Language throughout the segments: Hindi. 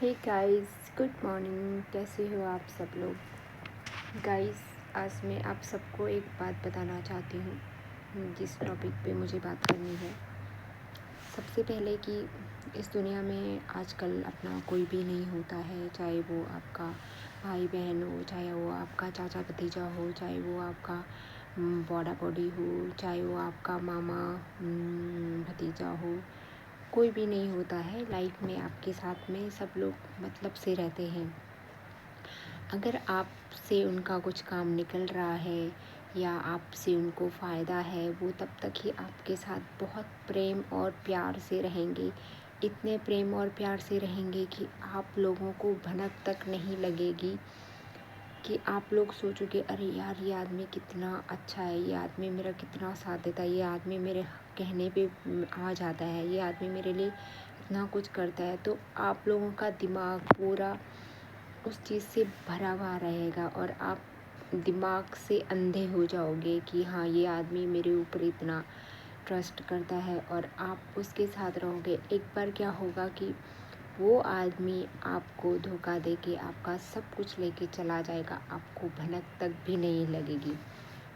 Hey guys, good morning. कैसे हो आप सब लोग? गाइस, आज मैं आप सबको एक बात बताना चाहती हूँ जिस टॉपिक पे मुझे बात करनी है। सबसे पहले कि इस दुनिया में आजकल अपना कोई भी नहीं होता है, चाहे वो आपका भाई बहन हो, चाहे वो आपका चाचा भतीजा हो, चाहे वो आपका बड़ा बॉडी हो, चाहे वो आपका मामा भतीजा हो। कोई भी नहीं होता है लाइफ में आपके साथ में। सब लोग मतलब से रहते हैं। अगर आपसे उनका कुछ काम निकल रहा है या आपसे उनको फ़ायदा है, वो तब तक ही आपके साथ बहुत प्रेम और प्यार से रहेंगे। इतने प्रेम और प्यार से रहेंगे कि आप लोगों को भनक तक नहीं लगेगी कि आप लोग सोचोगे अरे यार, ये आदमी कितना अच्छा है, ये आदमी मेरा कितना साथ देता है, ये आदमी मेरे कहने पे आ जाता है, ये आदमी मेरे लिए इतना कुछ करता है। तो आप लोगों का दिमाग पूरा उस चीज़ से भरा हुआ रहेगा और आप दिमाग से अंधे हो जाओगे कि हाँ, ये आदमी मेरे ऊपर इतना ट्रस्ट करता है और आप उसके साथ रहोगे। एक बार क्या होगा कि वो आदमी आपको धोखा दे के आपका सब कुछ लेके चला जाएगा, आपको भनक तक भी नहीं लगेगी।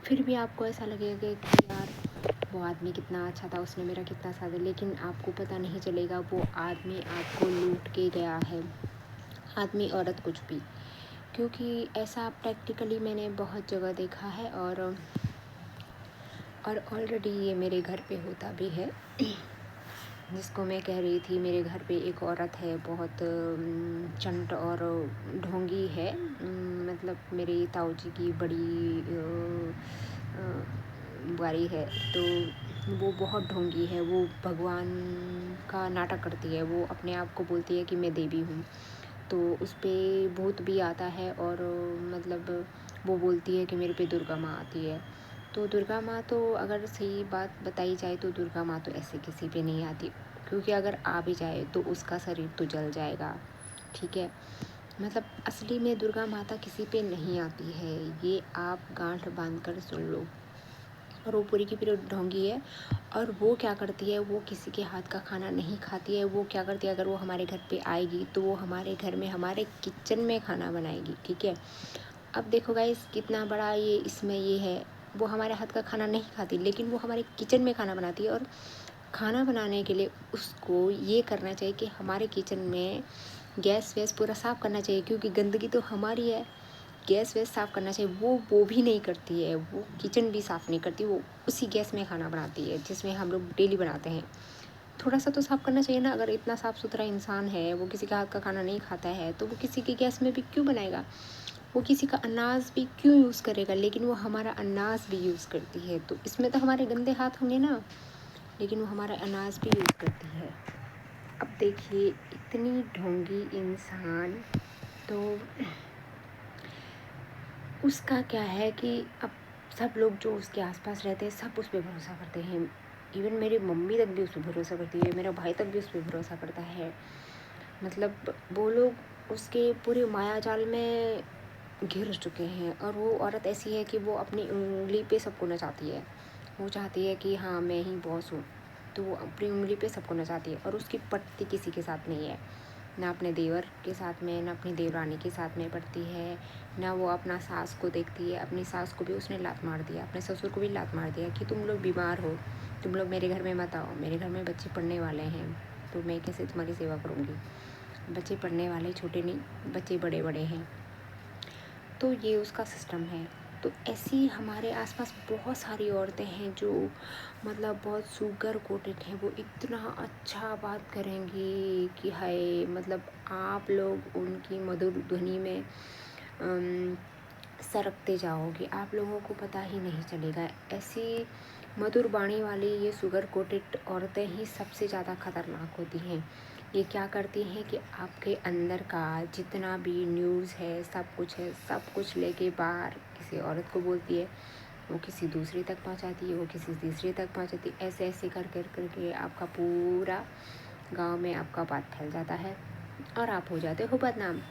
फिर भी आपको ऐसा लगेगा कि यार, वो आदमी कितना अच्छा था, उसने मेरा कितना साथ दिया। लेकिन आपको पता नहीं चलेगा वो आदमी आपको लूट के गया है, आदमी औरत कुछ भी। क्योंकि ऐसा प्रैक्टिकली मैंने बहुत जगह देखा है और ऑलरेडी ये मेरे घर पे होता भी है। जिसको मैं कह रही थी, मेरे घर पे एक औरत है, बहुत चंट और ढोंगी है। मतलब मेरे ताऊ जी की बड़ी बुआरी है, तो वो बहुत ढोंगी है। वो भगवान का नाटक करती है। वो अपने आप को बोलती है कि मैं देवी हूँ, तो उस पर भूत भी आता है और मतलब वो बोलती है कि मेरे पे दुर्गा माँ आती है। तो दुर्गा माँ तो, अगर सही बात बताई जाए तो दुर्गा माँ तो ऐसे किसी पे नहीं आती, क्योंकि अगर आ भी जाए तो उसका शरीर तो जल जाएगा। ठीक है, मतलब असली में दुर्गा माता किसी पे नहीं आती है, ये आप गांठ बांध कर सुन लो। और वो पूरी की पूरी ढोंगी है। और वो क्या करती है, वो किसी के हाथ का खाना नहीं खाती है। वो क्या करती है, अगर वो हमारे घर पे आएगी तो वो हमारे घर में, हमारे किचन में खाना बनाएगी। ठीक है, अब देखो गाइस, कितना बड़ा ये इसमें ये है। वो हमारे हाथ का खाना नहीं खाती, लेकिन वो हमारे किचन में खाना बनाती है। और खाना बनाने के लिए उसको ये करना चाहिए कि हमारे किचन में गैस वैस पूरा साफ़ करना चाहिए, क्योंकि गंदगी तो हमारी है। गैस वैस साफ़ करना चाहिए, वो भी नहीं करती है। वो किचन भी साफ़ नहीं करती, वो उसी गैस में खाना बनाती है जिसमें हम लोग डेली बनाते हैं। थोड़ा सा तो साफ़ करना चाहिए ना। अगर इतना साफ़ सुथरा इंसान है, वो किसी का हाथ का खाना नहीं खाता है, तो वो किसी की गैस में भी क्यों बनाएगा? वो किसी का अनाज भी क्यों यूज़ करेगा? लेकिन वो हमारा अनाज भी यूज़ करती है, तो इसमें तो हमारे गंदे हाथ होंगे ना। लेकिन वो हमारा अनाज भी यूज़ करती है। अब देखिए, इतनी ढोंगी इंसान, तो उसका क्या है कि अब सब लोग जो उसके आसपास रहते हैं, सब उस पर भरोसा करते हैं। इवन मेरी मम्मी तक भी उस पर भरोसा करती है, मेरा भाई तक भी उस पर भरोसा करता है। मतलब वो लोग उसके पूरे माया जाल में घिर चुके हैं। और वो औरत ऐसी है कि वो अपनी उंगली पे सबको नचाती है। वो चाहती है कि हाँ, मैं ही बॉस हूँ, तो वो अपनी उंगली पे सबको नचाती है। और उसकी पटती किसी के साथ नहीं है, ना अपने देवर के साथ में, ना अपनी देवरानी के साथ में पड़ती है, ना वो अपना सास को देखती है। अपनी सास को भी उसने लात मार दिया, अपने ससुर को भी लात मार दिया कि तुम लोग बीमार हो, तुम लोग मेरे घर में मत आओ, मेरे घर में बच्चे पढ़ने वाले हैं, तो मैं कैसे तुम्हारी सेवा करूँगी? बच्चे पढ़ने वाले छोटे नहीं, बच्चे बड़े बड़े हैं। तो ये उसका सिस्टम है। तो ऐसी हमारे आसपास बहुत सारी औरतें हैं जो मतलब बहुत सुगर कोटेड हैं। वो इतना अच्छा बात करेंगी कि हाय, मतलब आप लोग उनकी मधुर ध्वनि में सरकते जाओगे, आप लोगों को पता ही नहीं चलेगा। ऐसी मधुर वाणी वाली ये शुगर कोटेड औरतें ही सबसे ज़्यादा खतरनाक होती हैं। ये क्या करती हैं कि आपके अंदर का जितना भी न्यूज़ है, सब कुछ है, सब कुछ लेके बाहर किसी औरत को बोलती है, वो किसी दूसरी तक पहुंचाती है, वो किसी तीसरी तक पहुंचाती है। ऐसे ऐसे कर कर करके आपका पूरा गांव में आपका बात फैल जाता है और आप हो जाते हो बदनाम।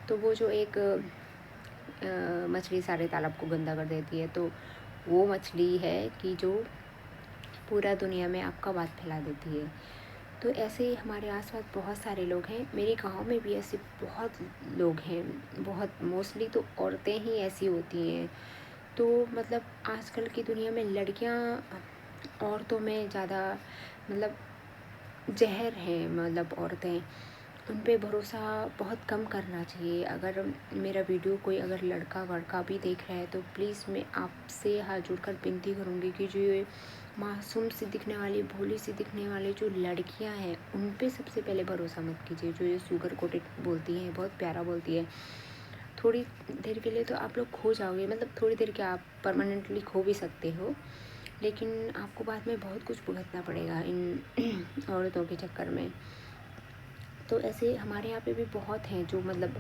तो वो जो एक मछली सारे तालाब को गंदा कर देती है, तो वो मछली है कि जो पूरा दुनिया में आपका बात फैला देती है। तो ऐसे ही हमारे आसपास बहुत सारे लोग हैं, मेरे गांव में भी ऐसे बहुत लोग हैं, बहुत मोस्टली तो औरतें ही ऐसी होती हैं। तो मतलब आजकल की दुनिया में लड़कियां औरतों में ज़्यादा मतलब ज़हर हैं, मतलब औरतें, उन पे भरोसा बहुत कम करना चाहिए। अगर मेरा वीडियो कोई अगर लड़का वड़का भी देख रहा है तो प्लीज़ मैं आपसे हाथ जोड़कर विनती करूँगी कि जो ये मासूम सी दिखने वाली, भोली सी दिखने वाली जो लड़कियां हैं, उन पे सबसे पहले भरोसा मत कीजिए। जो ये शुगर कोटेड बोलती हैं, बहुत प्यारा बोलती है, थोड़ी देर के लिए तो आप लोग खो जाओगे, मतलब थोड़ी देर के, आप परमानेंटली खो भी सकते हो, लेकिन आपको बाद में बहुत कुछ भुगतना पड़ेगा इन औरतों के चक्कर में। तो ऐसे हमारे यहाँ पे भी बहुत हैं जो मतलब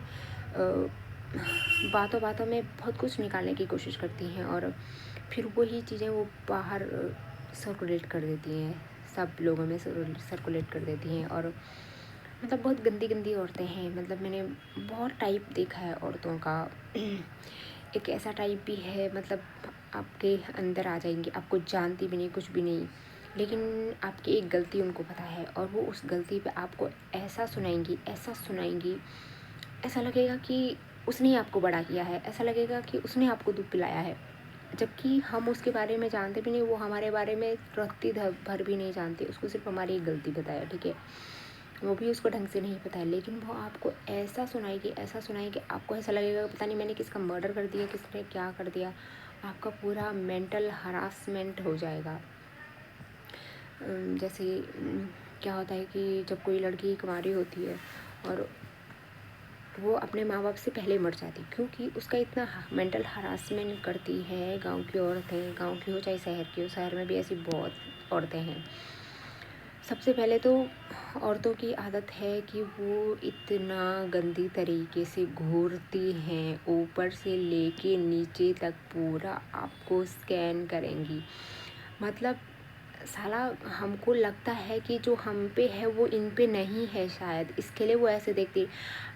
बातों बातों में बहुत कुछ निकालने की कोशिश करती हैं और फिर वही चीज़ें वो बाहर सर्कुलेट कर देती हैं, सब लोगों में सर्कुलेट कर देती हैं। और मतलब बहुत गंदी गंदी औरतें हैं, मतलब मैंने बहुत टाइप देखा है औरतों का। एक ऐसा टाइप भी है, मतलब आपके अंदर आ जाएंगी, आपको जानती भी नहीं, कुछ भी नहीं, लेकिन आपकी एक गलती उनको पता है और वो उस गलती पे आपको ऐसा सुनाएंगी, ऐसा सुनाएंगी, ऐसा लगेगा कि उसने ही आपको बड़ा किया है, ऐसा लगेगा कि उसने आपको दूध पिलाया है, जबकि हम उसके बारे में जानते भी नहीं, वो हमारे बारे में रत्ती भर भी नहीं जानती। उसको सिर्फ हमारी एक गलती पता है, ठीक है, वो भी उसको ढंग से नहीं पता है, लेकिन वो आपको ऐसा सुनाएगी, ऐसा सुनाएगी, आपको ऐसा लगेगा पता नहीं मैंने किसका मर्डर कर दिया, किसने क्या कर दिया। आपका पूरा मेंटल हरासमेंट हो जाएगा। जैसे क्या होता है कि जब कोई लड़की कुंवारी होती है और वो अपने माँ बाप से पहले मर जाती, क्योंकि उसका इतना मेंटल हरासमेंट करती है। गांव की औरतें, गांव की हो चाहे शहर की हो, शहर में भी ऐसी बहुत औरतें हैं। सबसे पहले तो औरतों की आदत है कि वो इतना गंदी तरीके से घूरती हैं, ऊपर से लेके नीचे तक पूरा आपको स्कैन करेंगी। मतलब साला हमको लगता है कि जो हम पे है वो इन पे नहीं है शायद, इसके लिए वो ऐसे देखती।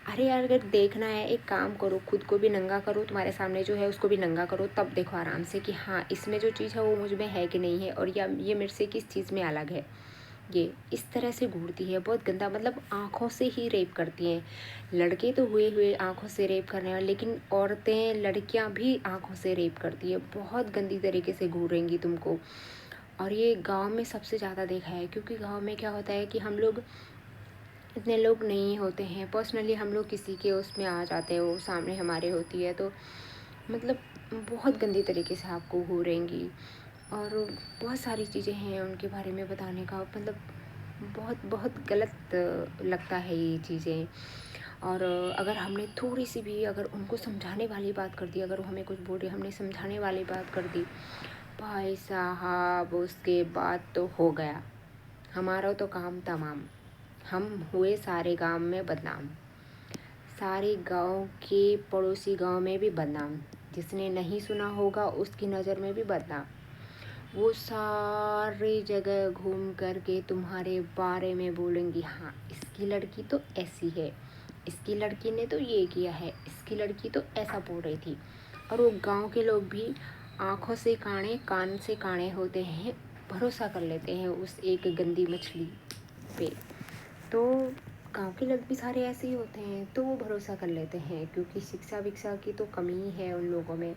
अरे यार, अगर देखना है एक काम करो, खुद को भी नंगा करो, तुम्हारे सामने जो है उसको भी नंगा करो, तब देखो आराम से कि हाँ इसमें जो चीज़ है वो मुझ में है कि नहीं है, और या ये मेरे से किस चीज़ में अलग है। ये इस तरह से घूरती है, बहुत गंदा, मतलब आँखों से ही रेप करती हैं। लड़के तो हुए हुए आँखों से रेप करने वाले, लेकिन औरतें, लड़कियां भी आँखों से रेप करती है, बहुत गंदी तरीके से घूरेंगी तुमको। और ये गांव में सबसे ज़्यादा देखा है, क्योंकि गांव में क्या होता है कि हम लोग इतने लोग नहीं होते हैं, पर्सनली हम लोग किसी के उसमें आ जाते हैं, वो सामने हमारे होती है, तो मतलब बहुत गंदी तरीके से आपको घूरेंगी। और बहुत सारी चीज़ें हैं उनके बारे में बताने का, मतलब बहुत बहुत गलत लगता है ये चीज़ें। और अगर हमने थोड़ी सी भी अगर उनको समझाने वाली बात कर दी, अगर वो हमें कुछ बोल रही, हमने समझाने वाली बात कर दी, भाई साहब उसके बाद तो हो गया, हमारा तो काम तमाम, हम हुए सारे गांव में बदनाम, सारे गांव के पड़ोसी गांव में भी बदनाम, जिसने नहीं सुना होगा उसकी नज़र में भी बदनाम। वो सारी जगह घूम कर के तुम्हारे बारे में बोलेंगी, हाँ इसकी लड़की तो ऐसी है, इसकी लड़की ने तो ये किया है, इसकी लड़की तो ऐसा बोल रही थी। और वो गांव के लोग भी आँखों से काने, कान से काने होते हैं, भरोसा कर लेते हैं उस एक गंदी मछली पे। तो गांव के लोग भी सारे ऐसे ही होते हैं, तो वो भरोसा कर लेते हैं, क्योंकि शिक्षा विक्षा की तो कमी ही है उन लोगों में।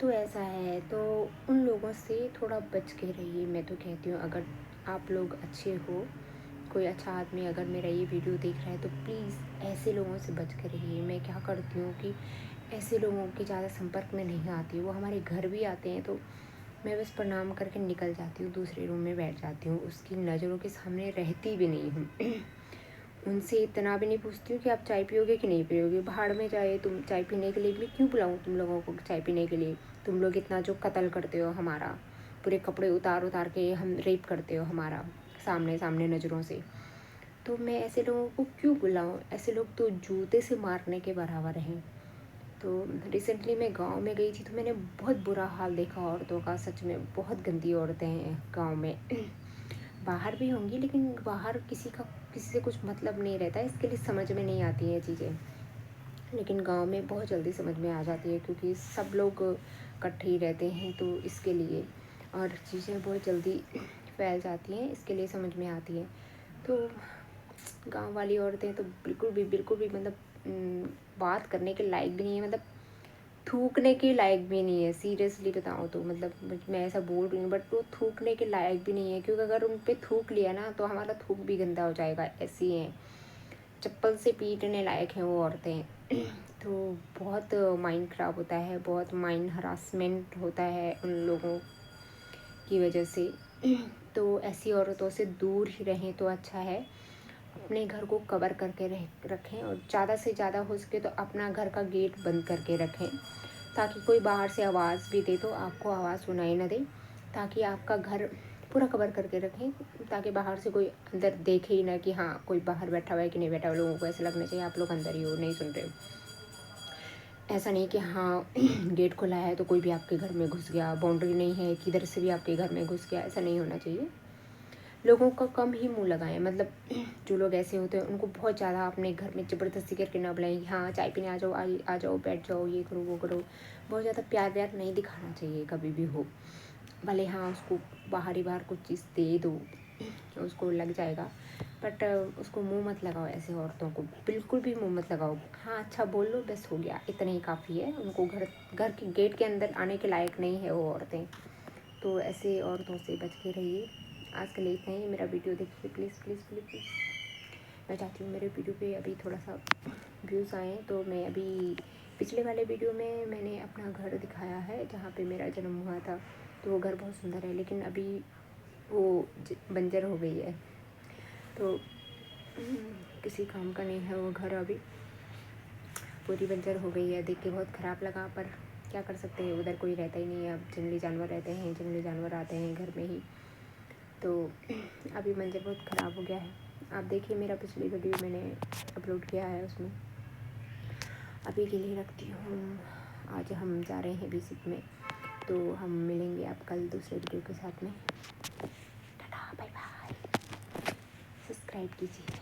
तो ऐसा है, तो उन लोगों से थोड़ा बच के रहिए, मैं तो कहती हूँ। अगर आप लोग अच्छे हो, कोई अच्छा आदमी अगर मेरा ये वीडियो देख रहा है, तो प्लीज़ ऐसे लोगों से बच के रहिए। मैं क्या करती हूँ कि ऐसे लोगों के ज़्यादा संपर्क में नहीं आती, वो हमारे घर भी आते हैं तो मैं बस प्रणाम करके निकल जाती हूँ, दूसरे रूम में बैठ जाती हूँ, उसकी नज़रों के सामने रहती भी नहीं हूँ। उनसे इतना भी नहीं पूछती हूँ कि आप चाय पियोगे कि नहीं पियोगे, भाड़ में जाए, तुम चाय पीने के लिए मैं क्यों बुलाऊँ तुम लोगों को चाय पीने के लिए। तुम लोग इतना जो कत्ल करते हो हमारा, पूरे कपड़े उतार उतार के हम रेप करते हो हमारा सामने सामने नज़रों से, तो मैं ऐसे लोगों को क्यों बुलाऊँ। ऐसे लोग तो जूते से मारने के बराबर हैं। तो रिसेंटली मैं गांव में गई थी, तो मैंने बहुत बुरा हाल देखा औरतों का, सच में बहुत गंदी औरतें हैं गांव में। बाहर भी होंगी, लेकिन बाहर किसी से कुछ मतलब नहीं रहता है, इसके लिए समझ में नहीं आती हैं चीज़ें, लेकिन गांव में बहुत जल्दी समझ में आ जाती है, क्योंकि सब लोग इकट्ठे ही रहते हैं, तो इसके लिए और चीज़ें बहुत जल्दी फैल जाती हैं, इसके लिए समझ में आती है। तो गांव वाली औरतें तो बिल्कुल भी मतलब बात करने के लायक भी नहीं है, मतलब थूकने के लायक भी नहीं है। सीरियसली बताऊँ तो मतलब मैं ऐसा बोल रही हूँ, बट वो थूकने के लायक भी नहीं है, क्योंकि अगर उन पे थूक लिया ना तो हमारा थूक भी गंदा हो जाएगा। ऐसी हैं, चप्पल से पीटने लायक हैं वो औरतें। तो बहुत माइंड ख़राब होता है, बहुत माइंड हरासमेंट होता है उन लोगों की वजह से। तो ऐसी औरतों से दूर ही रहें तो अच्छा है। अपने घर को कवर करके रखें, और ज़्यादा से ज़्यादा हो सके तो अपना घर का गेट बंद करके रखें, ताकि कोई बाहर से आवाज़ भी दे तो आपको आवाज़ सुनाई ना दे। ताकि आपका घर पूरा कवर करके रखें, ताकि बाहर से कोई अंदर देखे ही ना कि हाँ कोई बाहर बैठा हुआ है कि नहीं बैठा हुआ। लोगों को ऐसा लगना चाहिए आप लोग अंदर ही हो, नहीं सुन रहे हो। ऐसा नहीं कि हाँ गेट खुला है तो कोई भी आपके घर में घुस गया, बाउंड्री नहीं है किधर से भी आपके घर में घुस गया, ऐसा नहीं होना चाहिए। लोगों का कम ही मुँह लगाएं, मतलब जो लोग ऐसे होते हैं उनको बहुत ज़्यादा अपने घर में ज़बरदस्ती करके ना बुलाएं, हाँ चाय पीने आ जाओ, आ जाओ, बैठ जाओ, ये करो वो करो। बहुत ज़्यादा प्यार व्यार नहीं दिखाना चाहिए कभी भी हो। भले हाँ उसको बाहर ही बाहर कुछ चीज़ दे दो, उसको लग जाएगा, बट उसको मुँह मत लगाओ। ऐसे औरतों को बिल्कुल भी मुँह मत लगाओ। हाँ अच्छा बोल लो, बस हो गया, इतना ही काफ़ी है। उनको घर के गेट के अंदर आने के लायक नहीं है वो औरतें। तो ऐसे औरतों से बच के रहिए। आज के लिए इतना ही। मेरा वीडियो देखिए प्लीज़ प्लीज़ प्लीज़ प्लीज़। मैं चाहती हूँ मेरे वीडियो पे अभी थोड़ा सा व्यूज़ आएँ। तो मैं अभी पिछले वाले वीडियो में मैंने अपना घर दिखाया है जहाँ पे मेरा जन्म हुआ था, तो वो घर बहुत सुंदर है, लेकिन अभी वो बंजर हो गई है। तो किसी काम का नहीं है वो घर, अभी पूरी बंजर हो गई है। देख के बहुत ख़राब लगा, पर क्या कर सकते हैं, उधर कोई रहता ही नहीं है। अब जंगली जानवर रहते हैं, जंगली जानवर आते हैं घर में ही, तो अभी मंजर बहुत ख़राब हो गया है। आप देखिए मेरा पिछली वीडियो मैंने अपलोड किया है, उसमें अभी के लिए रखती हूँ। आज हम जा रहे हैं विजिट में, तो हम मिलेंगे आप कल दूसरे वीडियो के साथ में। टाटा बाय बाय, सब्सक्राइब कीजिए।